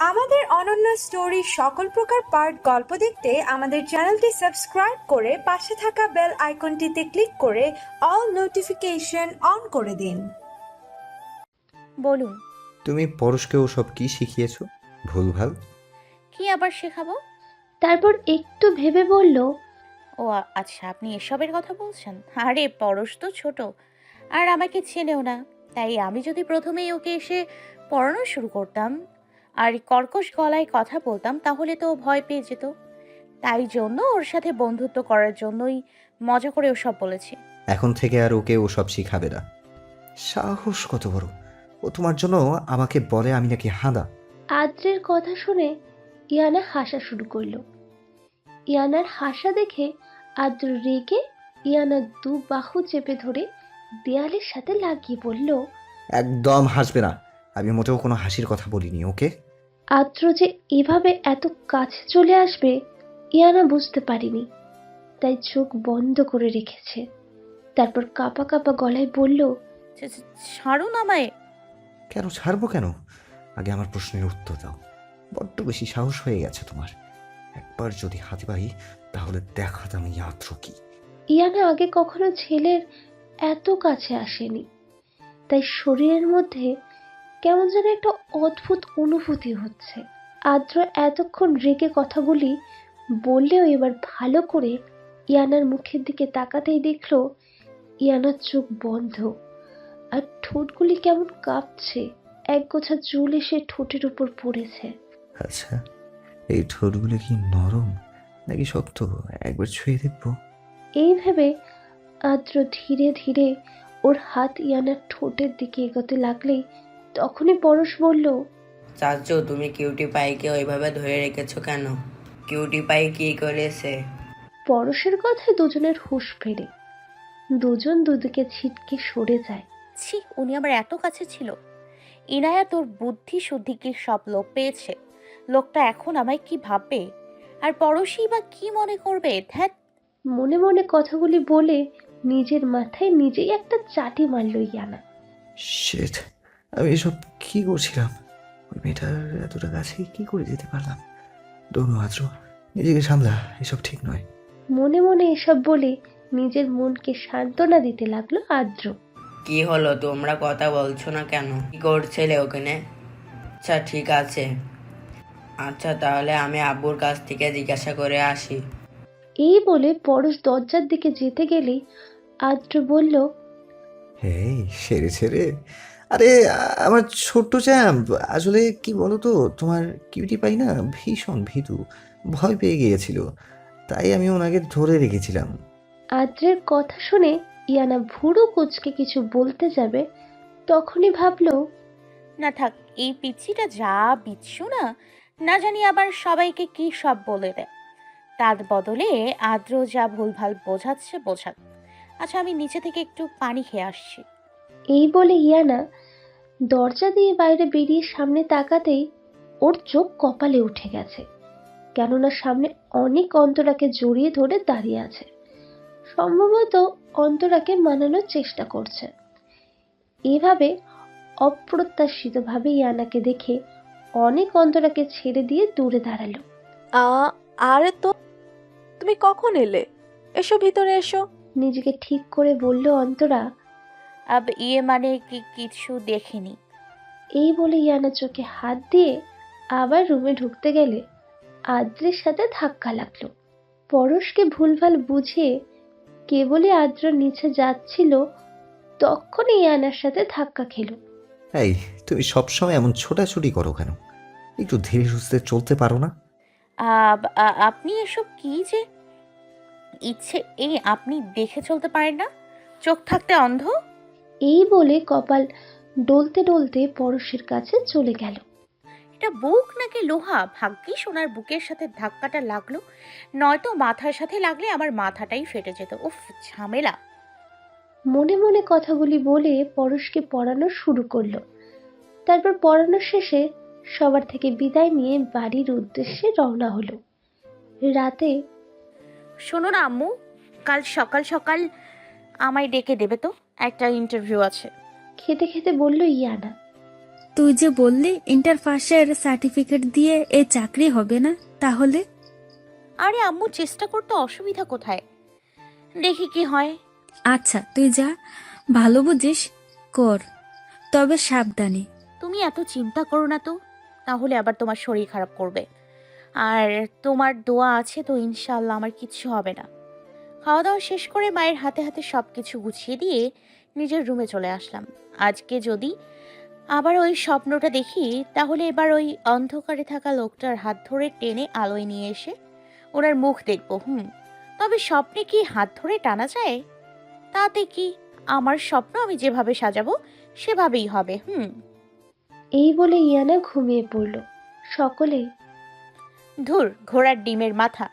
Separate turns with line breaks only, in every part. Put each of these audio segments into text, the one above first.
আমাদের অনন্য স্টোরি সকল প্রকার পার্ট গল্প দেখতে আমাদের চ্যানেলটি সাবস্ক্রাইব করে পাশে থাকা বেল আইকনটিতে ক্লিক করে অল নোটিফিকেশন অন করে দিন।
বলুন।
তুমি পরশকে ওসব কি শিখিয়েছো? ভুলভাল?
কি আবার শেখাবো?
তারপর একটু ভেবে বলল,
ও আচ্ছা, আপনি এসবের কথা বলছেন। আরে পরশ তো ছোট, আর আমাকে চেনেও না। তাই আমি যদি প্রথমেই ওকে এসে পড়ানো শুরু করতাম আর কর্কশ গলায় কথা বলতাম, তাহলে তো ও ভয় পেয়ে যেত। তাই জন্য ওর সাথে বন্ধুত্ব করার জন্যই মজা করে ওসব বলেছি।
এখন থেকে আর ওকে ওসব শিখাবে না। সাহস কত বড়! ও তোমার জন্য আমাকে বলে আমি নাকি হাঁদা।
আদ্রের কথা শুনে ইয়ানা হাসা শুরু করলো। ইয়ানার হাসা দেখে আদ্র রেগে ইয়ানার দু বাহু চেপে ধরে দেয়ালের সাথে লাগিয়ে বলল,
একদম হাসবে না। আমি মোটেও কোনো হাসির কথা বলিনি ওকে।
আদ্র যে এভাবে এত কাছে চলে আসবে ইয়ানা বুঝতে পারেনি, তাই চোখ বন্ধ করে রেখেছে। তারপর কাঁপা কাঁপা গলায় বলল,
ছাড়ুন আমায়।
কেন ছাড়বো কেন? আগে আমার প্রশ্নের উত্তর দাও। বড্ড বেশি সাহস হয়ে গেছে তোমার। একবার যদি হাতে পাই তাহলে দেখাতাম এই আদ্র কি।
ইয়ানা আগে কখনো ছেলের এত কাছে আসেনি, তাই শরীরের মধ্যে কেমন যেন একটা অদ্ভুত অনুভূতি হচ্ছে। আদ্র এতক্ষণ রেগে কথাগুলি বললেও এবার ভালো করে ইয়ানার মুখের দিকে তাকাতেই দেখলো ইয়ানার চোখ বন্ধ আর ঠোঁটগুলি কেমন কাঁপছে। এক গোছা চুল এসে ঠোঁটের উপর পড়েছে।
আচ্ছা, এই ঠোঁটগুলো কি নরম নাকি শক্ত? একবার ছুঁয়ে দেখবো।
এই ভেবে আদ্র ধীরে ধীরে ওর হাত ইয়ানার ঠোঁটের দিকে এগোতে লাগলেই তখনই পরশ বলল,
চাচু, তুমি কিউটি পাইকে ওইভাবে ধরে রেখেছো কেন? কিউটি পাই কি করেছে?
পরশের কথায় দুজনের হুঁশ ফেরে। দুজন দুদিকে ছিটকে সরে যায়।
ছি, উনি আমার এত কাছে ছিল। ইনায়া তোর বুদ্ধি শুদ্ধি কি সব লোপ পেয়েছে? লোকটা এখন আমায় কি ভাববে? আর পড়োশই বা কি মনে করবে? ধ্যাত।
মনে মনে কথাগুলি বলে নিজের মাথায় নিজেই একটা চাটি মারল ইয়ানা।
শিট, আমি এসব কি করছিলাম? ওই মেয়েটার এতটা কাছে কি করে যেতে পারলাম? দৌড়ো আদ্র, নিজেকে সামলা, এসব ঠিক নয়।
মনে মনে এসব বলে নিজের মনকে সান্ত্বনা দিতে লাগলো আদ্র।
কি হলো, তোমরা কথা বলছো না কেন? কি করছিলে ওখানে? আচ্ছা ঠিক আছে, আচ্ছা তাহলে আমি আব্বুর কাছ থেকে জিজ্ঞাসা করে আসি।
এই বলে পরশ দরজার দিকে যেতে গেলেই আদ্র বলল,
এই সেরে ছেড়ে, আরে আমার ছোট্ট চ্যাম্প, আসলে কি বলো তো, তোমার কিউটি পাই না ভীষণ ভীতু, ভয় পেয়ে গিয়েছিল, তাই আমি ওনাকে ধরে রেখেছিলাম।
আদ্রের কথা শুনে ইয়ানা ভুরু কুঁচকে কিছু বলতে যাবে, তখনই ভাবলো
না থাক, এই পিচ্ছিটা যা বিচ্ছু না, না জানি আবার সবাইকে কি সব বলে দেয়। তার বদলে আদ্র যা ভুলভাল বোঝাচ্ছে বোঝাক। আচ্ছা, আমি নিচে থেকে একটু পানি খেয়ে আসছি।
এই বলে ইয়ানা দরজা দিয়ে বাইরে বেরিয়ে সামনে তাকাতেই ওর চোখ কপালে উঠে গেছে, কেননা সামনে অনেক অন্তরাকে জড়িয়ে ধরে দাঁড়িয়ে আছে। সম্ভবত অন্তরাকে মানানোর চেষ্টা করছে। এভাবে অপ্রত্যাশিতভাবে ইয়ানাকে দেখে অনেক অন্তরাকে ছেড়ে দিয়ে দূরে দাঁড়ালো।
আরে তো, তুমি কখন এলে? এসো ভিতরে এসো।
নিজেকে ঠিক করে বলল অন্তরা।
মানে কি কিছু দেখিনি।
এই বলে ইয়ানা চোখে হাত দিয়ে আবার রুমে ঢুকতে গেলে আদ্রের সাথে ধাক্কা লাগলো। পরশকে ভুলভাল বুঝিয়ে কেবলই আদ্র নিচে যাচ্ছিল, তখনই ইয়ানার সাথে ধাক্কা খেলো।
এই, তুমি সবসময় এমন ছোটাছুটি করো কেন? একটু ধীরে সুস্থে চলতে পারো না?
আপনি এসব কি যে ইচ্ছে, এই আপনি দেখে চলতে পারেন না? চোখ থাকতে অন্ধ?
এই বলে কপাল ডলতে ডলতে পরশের কাছে চলে গেল।
এটা বুক নাকি লোহা? ভাগ্যিস ওনার বুকের সাথে ধাক্কাটা লাগলো, নয়তো মাথার সাথে লাগলে আমার মাথাটাই ফেটে যেত। উফ, ঝামেলা।
মনে মনে কথাগুলি বলে পরশকে পড়ানো শুরু করলো। তারপর পড়ানো শেষে সবার থেকে বিদায় নিয়ে বাড়ির উদ্দেশ্যে রওনা হলো। রাতে
শোনো না আম্মু, কাল সকাল সকাল আমায় ডেকে দেবে তো, একটা ইন্টারভিউ আছে।
খেতে খেতে বলল ইয়ানা।
তুই যে বললি ইন্টার পাসের সার্টিফিকেট দিয়ে এ চাকরি হবে না, তাহলে?
আরে আম্মু, চেষ্টা করতে অসুবিধা কোথায়, দেখি কি হয়।
আচ্ছা, তুই যা ভালো বুঝিস কর, তবে সাবধানে।
তুমি এত চিন্তা করো না তো, তাহলে আবার তোমার শরীর খারাপ করবে। আর তোমার দোয়া আছে তো, ইনশাল্লাহ আমার কিচ্ছু হবে না। খাওয়া দাওয়া শেষ করে মায়ের হাতে হাতে সব কিছু গুছিয়ে দিয়ে নিজের রুমে চলে আসলাম। আজকে যদি আবার ওই স্বপ্নটা দেখি, তাহলে এবার ওই অন্ধকারে থাকা লোকটার হাত ধরে টেনে আলোয় নিয়ে এসে ওনার মুখ দেখবো। তবে স্বপ্নে কি হাত ধরে টানা যায়? তাতে কি, আমার স্বপ্ন আমি যেভাবে সাজাবো সেভাবেই হবে।
এই বলে ইয়ানা ঘুমিয়ে পড়ল। সকলে
ধুর, ঘোড়ার ডিমের মাথা,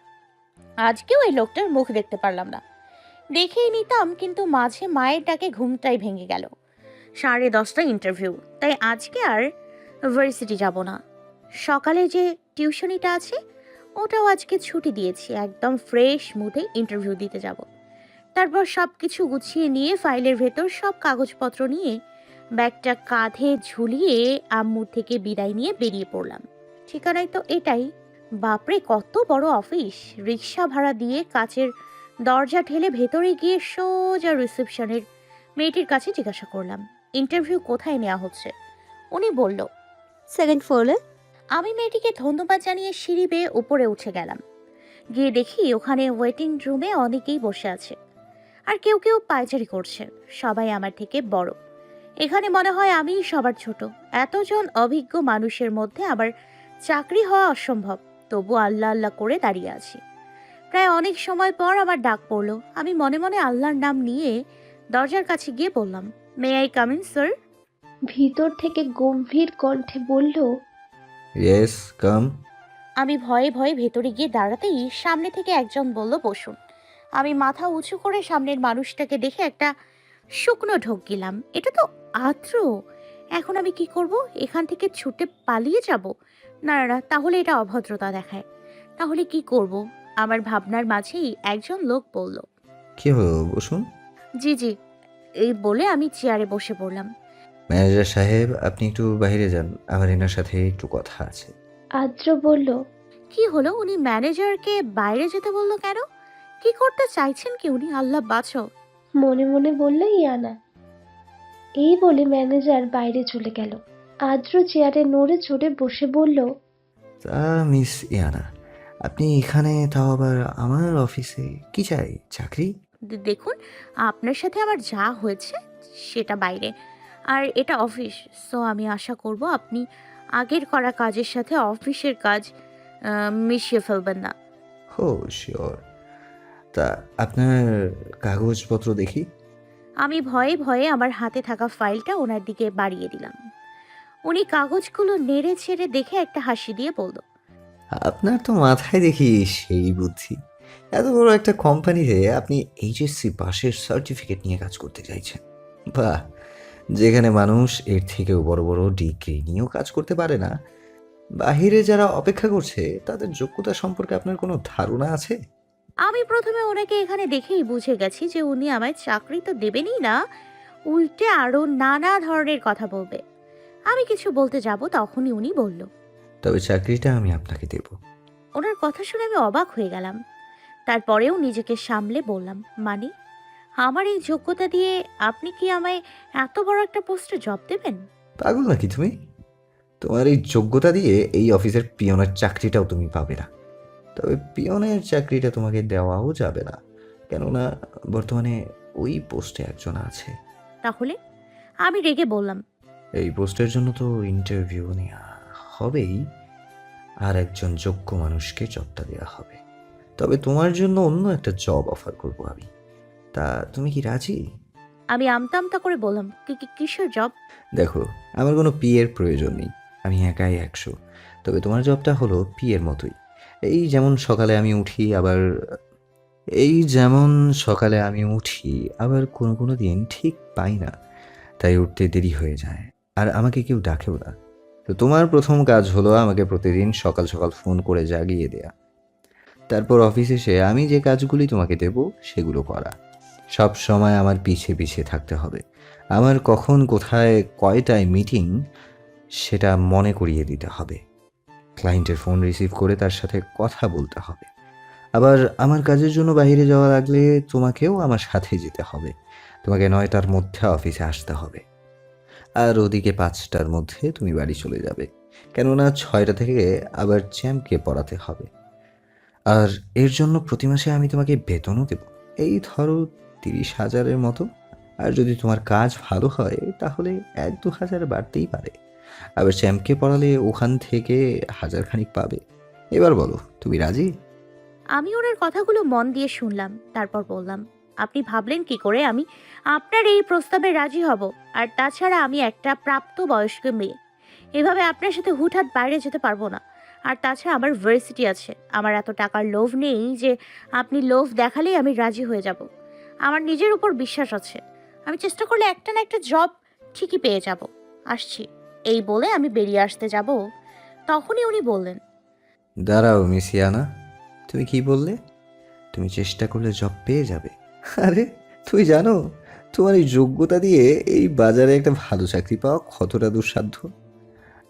আজকেও এই লোকটার মুখ দেখতে পারলাম না। দেখেই নিতাম, কিন্তু মাঝে মায়ের ডাকে ঘুমটাই ভেঙে গেল। 10:30 ইন্টারভিউ, তাই আজকে আর ভার্সিটি যাব না। সকালে যে টিউশনিটা আছে ওটাও আজকে ছুটি দিয়েছি। একদম ফ্রেশ মুডে ইন্টারভিউ দিতে যাব। তারপর সব কিছু গুছিয়ে নিয়ে ফাইলের ভেতর সব কাগজপত্র নিয়ে ব্যাগটা কাঁধে ঝুলিয়ে আম্মুর থেকে বিদায় নিয়ে বেরিয়ে পড়লাম। ঠিকানায় তো এটাই। বাপরে, কত বড় অফিস! রিক্সা ভাড়া দিয়ে কাচের দরজা ঠেলে ভেতরে গিয়ে সোজা রিসেপশনের মেয়েটির কাছে জিজ্ঞাসা করলাম ইন্টারভিউ কোথায় নেওয়া হচ্ছে। উনি বলল,
সেকেন্ড ফ্লোরে।
আমি মেয়েটিকে ধন্যবাদ জানিয়ে সিঁড়ি বেয়ে উপরে উঠে গেলাম। গিয়ে দেখি ওখানে ওয়েটিং রুমে অনেকেই বসে আছে, আর কেউ কেউ পায়চারি করছে। সবাই আমার থেকে বড়। এখানে মনে হয় আমিই সবার ছোট। এতজন অভিজ্ঞ মানুষের মধ্যে আবার চাকরি হওয়া অসম্ভব, তবু আল্লাহ আল্লাহ করে দাঁড়িয়ে আছি। প্রায় অনেক সময় পর আমার ডাক পড়লো। আমি মনে মনে আল্লাহর নাম নিয়ে দরজার কাছে গিয়ে বললাম, may I come in sir?
ভিতর থেকে গম্ভীর কণ্ঠে বলল,
ইয়েস, কাম।
আমি ভয়ে ভয়ে ভেতরে গিয়ে দাঁড়াতেই সামনে থেকে একজন বলল, বসুন। আমি মাথা উঁচু করে সামনের মানুষটাকে দেখে একটা শুকনো ঢোক গেলাম। এটা তো আদ্র। এখন আমি কি করব? এখান থেকে ছুটে পালিয়ে যাব? না না না, তাহলে এটা অভদ্রতা দেখায়। তাহলে কি করব? আমার ভাবনার মাঝেই একজন লোক বলল,
কি হলো, বসুন।
জি জি। এই বলে আমি চেয়ারে বসে পড়লাম।
ম্যানেজার সাহেব, আপনি একটু বাইরে যান, আমার এনার সাথে একটু কথা আছে।
আদ্র বলল,
কি হলো? উনি ম্যানেজারকে বাইরে যেতে বললো কেন? কি করতে চাইছেন কি উনি? আল্লাহ বাঁচাও।
মনে মনে বলল ইয়ানা। এই বলে ম্যানেজার বাইরে চলে গেল। আদ্র চেয়ারে নড়ে চড়ে বসে বলল,
তা মিস ইয়ানা, আপনি এখানে, তাও আবার আমার অফিসে, কি চাই? চাকরি?
দেখুন, আপনার সাথে আমার যা হয়েছে সেটা বাইরে, আর এটা অফিস। সো আমি আশা করব আপনি আগের করা কাজের সাথে অফিসের কাজ মিশিয়ে ফেলবেন না।
হো শিওর। তা আপনার কাগজপত্র দেখি।
আমি ভয়ে ভয়ে আমার হাতে থাকা ফাইলটা ওনার দিকে বাড়িয়ে দিলাম। উনি কাগজগুলো নেড়ে ছেড়ে দেখে একটা হাসি দিয়ে বলল,
আপনার তো মাথায় দেখি সেই বুদ্ধি। এত বড় একটা কোম্পানিতে আপনি এইচএসসি পাশের সার্টিফিকেট নিয়ে কাজ করতে চাইছেন। বাহ, যেখানে মানুষ এর থেকেও বড় বড় ডিগ্রি নিয়েও কাজ করতে পারে না। বাহিরে যারা অপেক্ষা করছে তাদের যোগ্যতা সম্পর্কে আপনার কোনো ধারণা আছে?
আমি প্রথমে ওনাকে এখানে দেখেই বুঝে গেছি যে উনি আমায় চাকরি তো দেবেনই না, উল্টে আরো নানা ধরনের কথা বলবে। আমি কিছু বলতে যাব, তখনই উনি বলল,
তবে চাকরিটা আমি আপনাকে দেব।
ওনার কথা শুনে আমি অবাক হয়ে গেলাম। তারপরেও নিজেকে সামলে বললাম, মানে আমার এই যোগ্যতা দিয়ে আপনি কি আমায় এত বড় একটা পোস্টে জব দেবেন?
পাগল নাকি তুমি? তোমার এই যোগ্যতা দিয়ে এই অফিসের পিয়নের চাকরিটাও তুমি পাবে না। তবে পিয়নের চাকরিটা তোমাকে দেওয়াও যাবে না, কেননা বর্তমানে ওই পোস্টে একজন আছে।
তাহলে? আমি রেগে বললাম,
এই পোস্টের জন্য তো ইন্টারভিউ নেওয়া হবেই, আর একজন যোগ্য মানুষকে জবটা দেওয়া হবে। তবে তোমার জন্য অন্য একটা জব অফার করব আমি। তা তুমি কি রাজি?
আমি আমতা আমতা করে বললাম, কিসের জব?
দেখো, আমার কোনো পিএর প্রয়োজন নেই, আমি একাই 100। তবে তোমার জবটা হলো পিএর মতোই। এই যেমন সকালে আমি উঠি, আবার কোনো কোনো দিন ঠিক পাই না, তাই উঠতে দেরি হয়ে যায়, আর আমাকে কেউ ডাকেও না। তো তোমার প্রথম কাজ হলো আমাকে প্রতিদিন সকাল সকাল ফোন করে জাগিয়ে দেয়া। তারপর অফিসে এসে আমি যে কাজগুলি তোমাকে দেব সেগুলো করা। সব সময় আমার পিছে পিছে থাকতে হবে, আমার কখন কোথায় কয়টায় মিটিং সেটা মনে করিয়ে দিতে হবে। ক্লায়েন্টের ফোন রিসিভ করে তার সাথে কথা বলতে হবে। আবার আমার কাজের জন্য বাইরে যাওয়া লাগলে তোমাকেও আমার সাথে যেতে হবে। তোমাকে 9টার মধ্যে অফিসে আসতে হবে। আর ওদিকে 5টার মধ্যে তুমি বাড়ি চলে যাবে, কেননা 6টা থেকে আবার চ্যাম্পকে পড়াতে হবে। আর এর জন্য প্রতি মাসে আমি তোমাকে বেতনও দেব, এই ধরো 30,000-এর মতো। আর যদি তোমার কাজ ভালো হয় তাহলে 1-2 হাজার বাড়তেই পারে। আবার চ্যাম্পকে পড়ালে ওখান থেকে 1,000 খানিক পাবে। এবার বলো, তুমি রাজি?
আমি ওনার কথাগুলো মন দিয়ে শুনলাম, তারপর বললাম, আপনি ভাবলেন কি করে আমি আপনার এই প্রস্তাবে রাজি হব? আর তাছাড়া আমি একটা প্রাপ্তবয়স্ক মেয়ে, এভাবে আপনার সাথে হুটহাট বাইরে যেতে পারবো না। আর তাছাড়া আমার ভার্সিটি আছে, আমার এত টাকার লোভ নেই যে আপনি লোভ দেখালেই আমি রাজি হয়ে যাব। আমার নিজের উপর বিশ্বাস আছে, আমি চেষ্টা করলে একটা না একটা জব ঠিকই পেয়ে যাব। আসছি। এই বলে আমি বেরিয়ে আসতে যাব, তখনই উনি বললেন,
দাঁড়াও মিসিয়ানা, তুমি কি বললে? তুমি চেষ্টা করলে জব পেয়ে যাবে? আরে তুমি জানো তোমার এই যোগ্যতা দিয়ে এই বাজারে একটা ভালো চাকরি পাওয়া কতটা দুঃসাধ্য?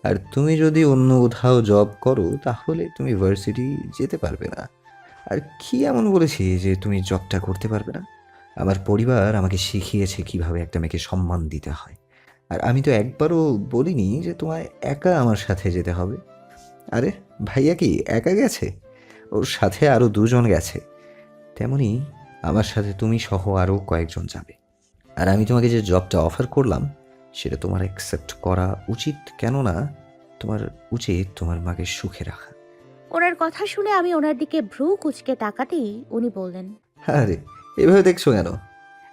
আর তুমি যদি অন্য কোথাও জব করো তাহলে তুমি ভার্সিটি যেতে পারবে না। আর কি এমন বলেছি যে তুমি জবটা করতে পারবে না? আমার পরিবার আমাকে শিখিয়েছে কিভাবে একটা মেয়েকে সম্মান দিতে হয়। আর আমি তো একবারও বলিনি যে তোমায় একা আমার সাথে যেতে হবে। আরে ভাইয়া কি একা গেছে? ওর সাথে আরও 2জন গেছে। তেমনি আমার সাথে তুমি সহ আরও কয়েকজন যাবে। আর আমি তোমাকে যে জবটা অফার করলাম সেটা তোমার অ্যাকসেপ্ট করা উচিত, কেননা তোমার উচিত তোমার মাকে সুখে রাখা।
ওনার কথা শুনে আমি ওনার দিকে ভ্রু কুঁচকে তাকাতেই উনি বললেন,
আরে এভাবে দেখছো কেন?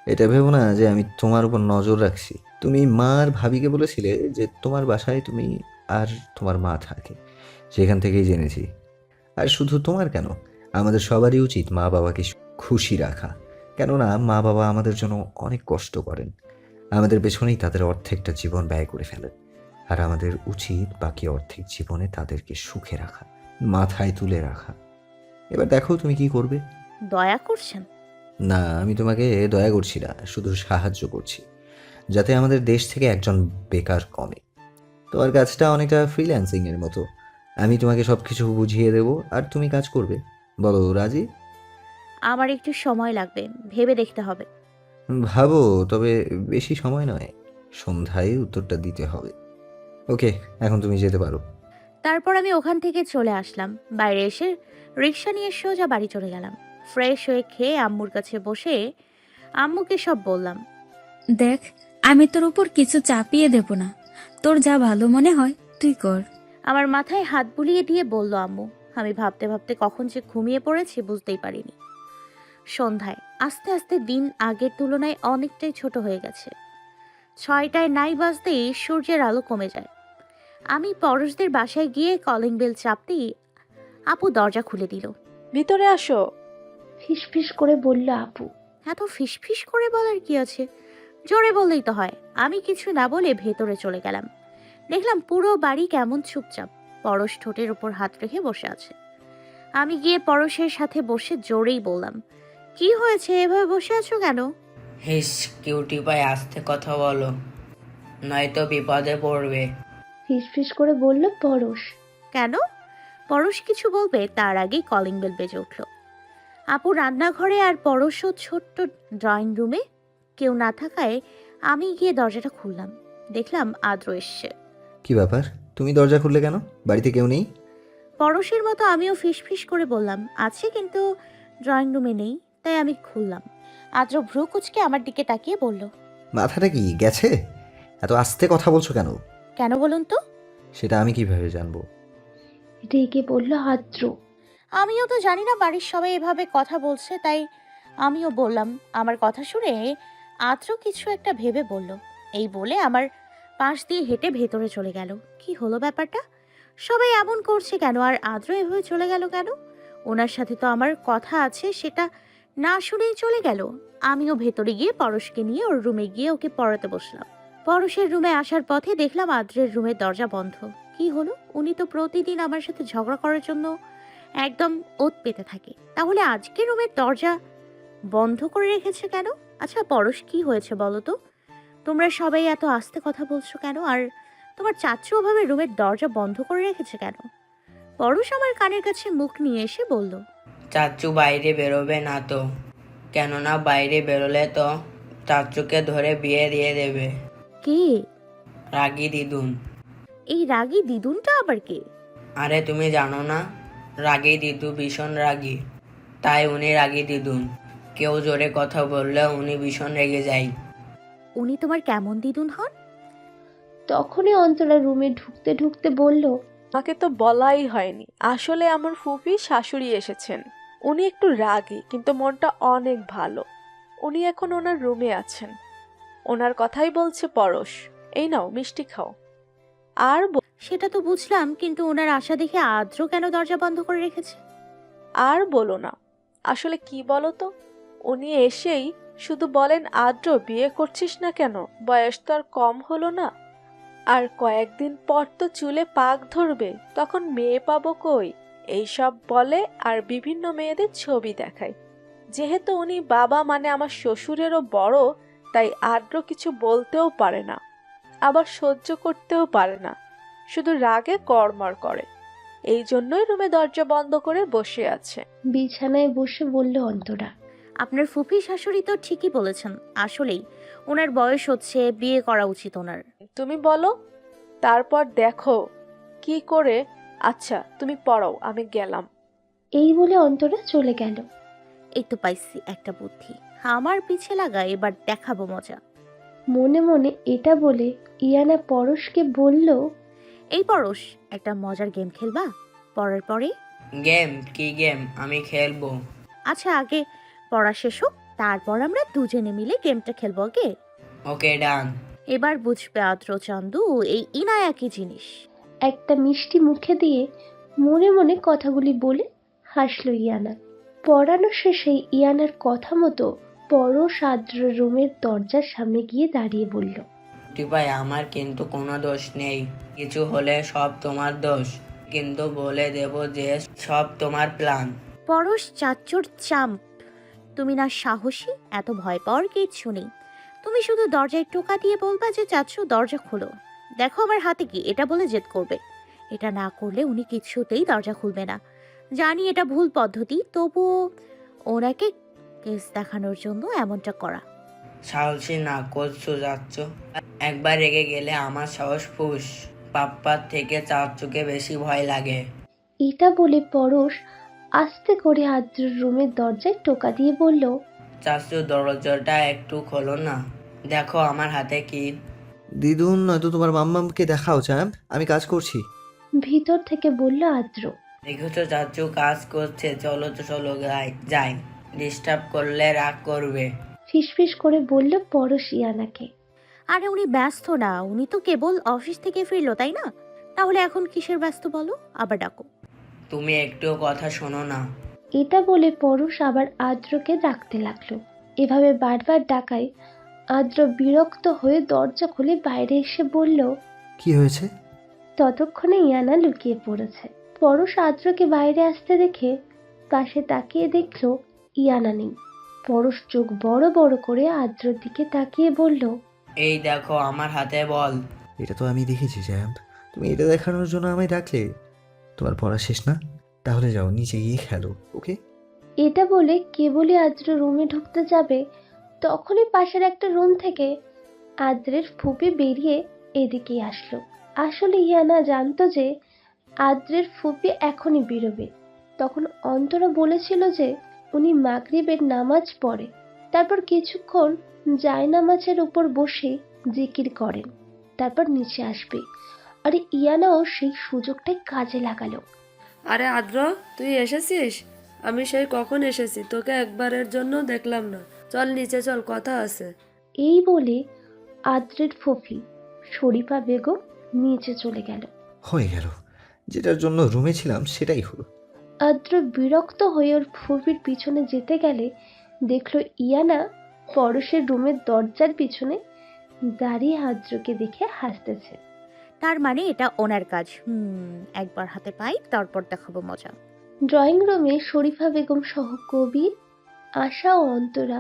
এটা ভেবো না যে আমি তোমার উপর নজর রাখছি। তুমি মা আর ভাবিকে বলেছিলে যে তোমার বাসায় তুমি আর তোমার মা থাকে, সেখান থেকেই জেনেছি। আর শুধু তোমার কেন, আমাদের সবারই উচিত মা বাবাকে খুশি রাখা, কেননা মা বাবা আমাদের জন্য অনেক কষ্ট করেন। আমাদের পেছনেই তাদের অর্ধেকটা জীবন ব্যয় করে ফেলেন। আর আমাদের উচিত বাকি অর্ধেক জীবনে তাদেরকে সুখে রাখা, মাথায় তুলে রাখা। এবার দেখো তুমি কি করবে।
দয়া করছেন?
না, আমি তোমাকে দয়া করছি না, শুধু সাহায্য করছি যাতে আমাদের দেশ থেকে একজন বেকার কমে। তোমার কাজটা অনেকটা ফ্রিল্যান্সিং এর মতো। আমি তোমাকে সব কিছু বুঝিয়ে দেবো আর তুমি কাজ করবে। বলো রাজি?
আমার একটু সময় লাগবে, ভেবে দেখতে হবে।
ভাবো, তবে বেশি সময় নয়, সন্ধ্যায় উত্তরটা দিতে হবে। ওকে, এখন তুমি যেতে পারো।
তারপর আমি ওখান থেকে চলে আসলাম। বাইরে এসে রিক্সা নিয়ে সোজা বাড়ি চলে গেলাম। ফ্রেশ হয়ে খেয়ে আম্মুর কাছে বসে আম্মুকে সব বললাম।
দেখ, আমি তোর উপর কিছু চাপিয়ে দেব না। তোর যা ভালো মনে হয় তুই কর।
আমার মাথায় হাত বুলিয়ে দিয়ে বলল আম্মু। আমি ভাবতে ভাবতে কখন যে ঘুমিয়ে পড়েছি বুঝতেই পারিনি। সন্ধ্যায় আস্তে আস্তে দিন আগের তুলনায় অনেকটাই ছোট হয়ে গেছে। 6টায় নাই বাজতেই সূর্যের আলো কমে যায়। আমি পরশদের বাসায় গিয়ে কলিং বেল চাপতেই আপু দরজা খুলে দিল।
ভিতরে আসো।
ফিসফিস করে বলল আপু।
এত ফিসফিস করে বলার কি আছে, জোরে বললেই তো হয়। আমি কিছু না বলে ভেতরে চলে গেলাম। দেখলাম পুরো বাড়ি কেমন চুপচাপ। পরশ ঠোঁটের উপর হাত রেখে বসে আছে। আমি গিয়ে পরশের সাথে বসে জোরেই বললাম, কি হয়েছে, এভাবে বসে আছো কেন?
হিস, কিউটি পাই, আস্তে কথা বলো, নয়তো বিপদে পড়বে।
ফিসফিস করে বলল পরশ।
কেন? পরশ কিছু বলবে তার আগেই কলিং বেল বেজে উঠল। আপু রান্নাঘরে আর পরশও ছোট্ট ড্রয়িং রুমে। কেউ না থাকায় আমি গিয়ে দরজাটা খুললাম। দেখলাম আদ্র এসছে।
কি ব্যাপার, তুমি দরজা খুললে কেন? বাড়িতে কেউ নেই?
পরশের মতো আমিও ফিসফিস করে বললাম, আছে কিন্তু ড্রয়িং রুমে নেই, তাই আমি খুললাম। আদ্র ভ্রু কুচকে আমার দিকে তাকিয়ে বলল,
মাথাটা কি গেছে? এত আস্তে কথা বলছো কেন?
কেন বলুন তো?
সেটা আমি কিভাবে জানবো?
রেগে বলল আদ্র।
আমিও তো জানি না, বাড়ির সবাই এভাবে কথা বলছে, তাই আমিও বললাম। আমার কথা শুনে আদ্র কিছু একটা ভেবে বলল। এই বলে আমার পাশ দিয়ে হেঁটে ভেতরে চলে গেল। কি হলো ব্যাপারটা? সবাই এমন করছে কেন, আর আদ্র এভাবে চলে গেল কেন? ওনার সাথে তো আমার কথা আছে, সেটা না শুনেই চলে গেল। আমিও ভেতরে গিয়ে পরশকে নিয়ে ওর রুমে গিয়ে ওকে পড়াতে বসলাম। পরশের রুমে আসার পথে দেখলাম আদ্রের রুমের দরজা বন্ধ। কি হলো? উনি তো প্রতিদিন আমার সাথে ঝগড়া করার জন্য একদম ওত পেতে থাকে, তাহলে আজকে রুমের দরজা বন্ধ করে রেখেছে কেন? আচ্ছা পরশ, কি হয়েছে বলো তো? তোমরা সবাই এত আস্তে কথা বলছো কেন? আর তোমার চাচ্চু ওভাবে রুমের দরজা বন্ধ করে রেখেছে কেন? পরশ আমার কানের কাছে মুখ নিয়ে এসে বলল,
চাচ্চু বাইরে বেরোবে না তো, কেননা বাইরে বেরোলে তো চাচ্চুকে ধরে বিয়ে দিয়ে দেবে।
কে?
রাগী দিদুন।
এই রাগী দিদুনটা আবার কে?
আরে তুমি জানো না, রাগী দিদু ভীষণ রাগী, তাই উনি রাগী দিদুন। কেউ জোরে কথা বললে উনি ভীষণ রেগে যায়।
উনি তোমার কেমন দিদুন হন?
তখনই অন্তরা রুমে ঢুকতে ঢুকতে বলল,
আমাকে তো বলাই হয়নি, আসলে আমার ফুফি শাশুড়ি এসেছেন। উনি একটু রাগী কিন্তু মনটা অনেক ভালো। উনি এখন ওনার রুমে আছেন, ওনার কথাই বলছে পরশ। এই নাও মিষ্টি খাও। আর
সেটা তো বুঝলাম, কিন্তু ওনার আশা দেখে আদ্র কেন দরজা বন্ধ করে রেখেছে?
আর বলো না, আসলে কি বলো তো, উনি এসেই শুধু বলেন, আদ্র বিয়ে করছিস না কেন, বয়স তো আর কম হলো না, আর কয়েকদিন পর তো চুলে পাক ধরবে, তখন মেয়ে পাবো কই, এইসব বলে আর বিভিন্ন মেয়েদের ছবি দেখায়। যেহেতু উনি বাবা মানে আমার শ্বশুরেরও বড়, তাই আদ্র কিছু বলতেও পারে না, আবার সহ্য করতেও পারে না, শুধু রাগে কড়মড় করে। এই জন্যই রুমে দরজা বন্ধ করে বসে আছে।
বিছানায় বসে বলল অন্তরা।
আপনার ফুফি শাশুড়ি তো ঠিকই বলেছেন, আসলেই ওনার বয়স হচ্ছে, বিয়ে করা উচিত ওনার।
তুমি বলো, তারপর দেখো কি করে। আচ্ছা তুমি পড়াও, আমি গেলাম।
এই বলে অন্তরা চলে গেল।
এই তো পাইছি একটা বুদ্ধি, আমার পিছে লাগা, এবার দেখাবো মজা।
মনে মনে এটা বলে ইয়ানা পরশকে বলল,
এই পরশ, একটা মজার গেম খেলবা পড়ার পরে?
গেম? কি গেম? আমি খেলবো।
আচ্ছা আগে পড়া শেষ হোক, তারপর আমরা দুজনে মিলে গেমটা খেলবো। ওকে?
ওকে, ডান।
এবার বুঝবে আদ্র চান্দু এই ইনায়া কি জিনিস।
একটা মিষ্টি মুখে দিয়ে মনে মনে কথাগুলি বলে হাসলো ইয়ানা। পড়ানো শেষে ইয়ানার কথা মতো পরশ আদ্র রুমের দরজার সামনে গিয়ে দাঁড়িয়ে বলল,
টিপাই, আমার কিন্তু কোনো দোষ নেই, কিছু হলে সব তোমার দোষ, কিন্তু বলে দেব যে সব তোমার প্ল্যান।
পরশ চাচ্চুর চাম্প, তুমি না সাহসী, এত ভয় পাওয়ার কিচ্ছু নেই। তুমি শুধু দরজায় টোকা দিয়ে বলবা যে চাচ্চু দরজা খোলো, দেখো আমার হাতে কি, এটা বলে জেদ করবে। এটা না করলে উনি কিছুতেই দরজা খুলবে না। জানি এটা ভুল পদ্ধতি, তবুও ওনাকে কেস দেখানোর জন্য এমনটা করা।
সাহসী না করছো যাচ্ছ, একবার রেগে গেলে আমার সাহস ফুস। পাপ্পার থেকে চাচ্চুকে বেশি ভয় লাগে।
এটা বলে পরশ আস্তে করে আদ্রর রুমের দরজায় টোকা দিয়ে বলল,
চাচ্চু দরজাটা একটু খোলো না, দেখো আমার হাতে কি।
দিদুন নয়তো তোমার মাম্মামকে দেখাও চ্যাম্প, আমি কাজ করছি।
ভিতর থেকে বলল আদ্র।
দেখেছো চাচ্চু কাজ করছে, চলো তো চলো যাই, ডিস্টার্ব করলে রাগ করবে।
ফিসফিস করে বলল পরশ ইয়ানাকে।
আরে উনি ব্যস্ত না, উনি তো কেবল অফিস থেকে ফিরলো, তাই না? তাহলে এখন কিসের ব্যস্ত বলো, আবার ডাকো।
তুমি একটুও কথা শোনো না।
এটা বলে পরশ আবার আদ্রকে ডাকতে লাগলো। এভাবে বারবার ডাকায় আদ্র বিরক্ত হয়ে দরজা খুলে বাইরে এসে বলল,
কি হয়েছে?
ততক্ষণে ইয়ানা লুকিয়ে পড়েছে। পরশ আদ্রকে বাইরে আসতে দেখে পাশে তাকিয়ে দেখলো ইয়ানা নেই। পরশ চোখ বড় বড় করে আদ্রর দিকে তাকিয়ে বলল,
এই দেখো আমার হাতে বল।
এটা তো আমি দেখেছি চ্যাম্প, তুমি এটা দেখানোর জন্য আমায় ডাকলে। তোমার পড়া শেষ না? তাহলে যাও নিচে গিয়ে খেলো, ওকে?
এটা বলে কেবলই আদ্র রুমে ঢুকতে যাবে, তখনই পাশের একটা রুম থেকে আদ্রের ফুপি বেরিয়ে এদিকে আসলো। আসলে ইয়ানা জানতো যে আদ্রের ফুপি এখনই বেরোবে। তখন অন্তরা বলেছিল যে উনি মাগরিবের নামাজ পড়ে, তারপর কিছুক্ষণ জায়নামাজের উপর বসে জিকির করেন, তারপর নিচে আসবে। আর ইয়ানাও সেই সুযোগটাই কাজে লাগালো।
আরে আদ্র, তুই এসেছিস? আমি সেই কখন এসেছি, তোকে একবারের জন্য দেখলাম না। চল নিচে চল, কথা আছে।
এই বলে আদ্রের ফুফি শরীফা বেগম নিচে চলে গেল।
হয়ে গেল, যেটার জন্য রুমে ছিলাম সেটাই হলো।
আদ্র বিরক্ত হয়ে ওর ফুফির পিছনে যেতে গেলে দেখলো ইয়ানা পরশের রুমের দরজার পিছনে দাঁড়িয়ে আদ্রকে দেখে হাসতেছে।
তার মানে এটা ওনার কাজ। একবার হাতে পাই, তারপর দেখাবো মজা।
ড্রয়িং রুমে শরীফা বেগম সহ কবির, আশা ও অন্তরা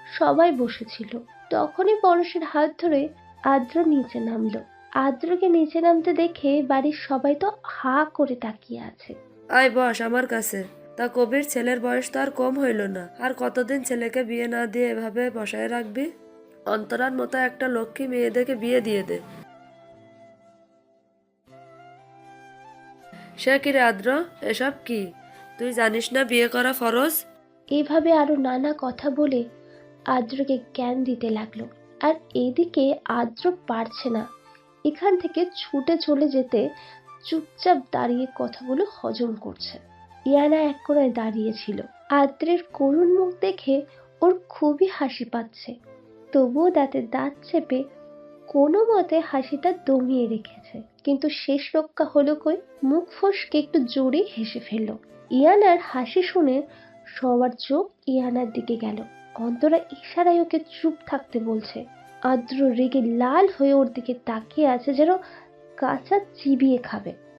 সবাই বসেছিল। তখনই পরশের হাত ধরে আদ্র নিচে নামলো। আদ্রকে নিচে নামতে দেখে বাড়ির সবাই তো হা করে তাকিয়ে আছে।
আয় বস আমার কাছে। তা কবির ছেলের বয়স তো আর কম হইল না, আর কতদিন ছেলেকে বিয়ে না দিয়ে এভাবে বসায় রাখবি? অন্তরার মতো একটা লক্ষ্মী মেয়ে দেখে বিয়ে দিয়ে দে। সে কি রে আদ্র, এসব কি? তুই জানিস না বিয়ে করা ফরজ?
এভাবে আরো নানা কথা বলে আদ্রকে জ্ঞান দিতে লাগলো। আর এদিকে আদ্র পারছে না এখান থেকে ছুটে চলে যেতে, চুপচাপ দাঁড়িয়ে কথাগুলো হজম করছে। ইয়ানা এক কোণায় দাঁড়িয়েছিল। আদ্রের করুণ মুখ দেখে ওর খুবই হাসি পাচ্ছে, তবুও দাঁতে দাঁত চেপে কোনো মতে হাসিটা দমিয়ে রেখেছে। কিন্তু শেষ রক্ষা হলো কই, মুখ ফসকে একটু জোরে হেসে ফেলল। ইয়ানার হাসি শুনে সবার চোখ ইয়ানার দিকে গেল। অন্তরা ইশারায় ওকে চুপ থাকতে বলছে। আদ্র রেগে লাল হয়ে ওর দিকে তাকিয়ে আছে, যেন কাঁচা চিবিয়ে খাবে।